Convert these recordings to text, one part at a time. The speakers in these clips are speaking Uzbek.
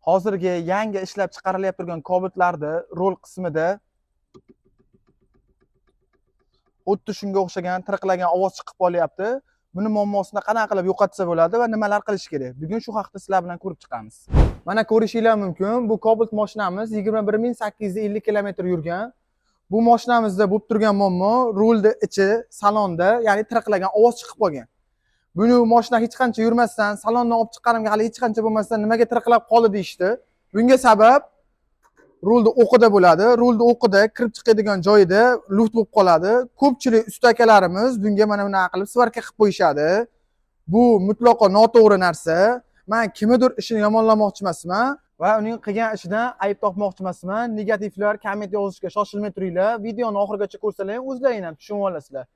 Hozirgi yangi ishlab chiqarilayotgan turgan Cobalt'larda rol qismida xuddi shunga o'xshagan tirqlagan ovoz chiqib qolyapti. Buni muammosini qanaqa qilib yo'qotsa bo'ladi va nimalar qilish kerak? Bugun shu haqda sizlar bilan ko'rib chiqamiz. Mana ko'rishinglar mumkin, bu Cobalt mashinamiz 21850 km yurgan. Bu mashinamizda bo'lib turgan muammo rulni ichi, salonda, ya'ni tirqlagan ovoz chiqib qolgan. Buni mashina hech qancha yurmasdan, salondan olib chiqqanimga hali hech qancha bo'lmasdan nimaga tirqlab qoldi deyishdi. Bunga sabab rulni o'qida bo'ladi. Rulni o'qida kirib chiqadigan joyida luft bo'lib qoladi. Ko'pchilik usta akalarimiz bunga mana bunaqa qilib svarka qilib qo'yishadi. Bu mutlaqo noto'g'ri narsa. Men kimnidir ishini yomonlamoqchi emasman va uning qilgan ishidan ayb topmoqchi emasman. Negativlar, komment yozishga shoshilmay turinglar. Videoni oxirigacha ko'rsalaring, o'zlaring ham tushunib olasizlar.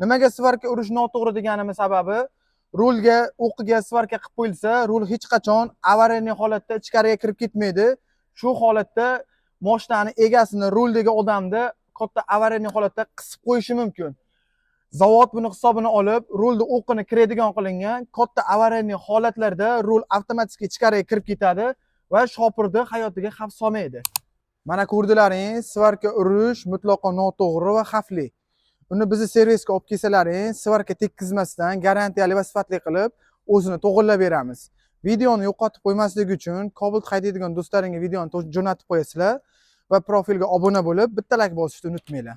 Nimaga svarka urish noto'g'ri deganimiz sababi, rulga o'qiga svarka qilib qo'yilsa, rul hech qachon avariya holatda ichkariga kirib ketmaydi. Shu holatda mashinani egasini, ruldagi odamni katta avariya holatda qisib qo'yishi mumkin. Zavod buni hisobini olib, rulni o'qini kiradigan qilingan. Katta avariya holatlarda rul avtomatik ichkariga kirib ketadi va shopirni hayotiga xavf solmaydi. Mana ko'rdilaring, svarka urish mutlaqo noto'g'ri va xavfli. Uni bizni servisga olib kelsalaring, svarka tekkizmasdan garantiyali va sifatli qilib o'zini to'g'irlab beramiz. Videoni yo'qotib qo'ymaslik uchun Cobalt haydaydigan do'stlaringga videoni jo'natib qo'yasizlar va profilga obuna bo'lib, bitta like bosishni unutmanglar.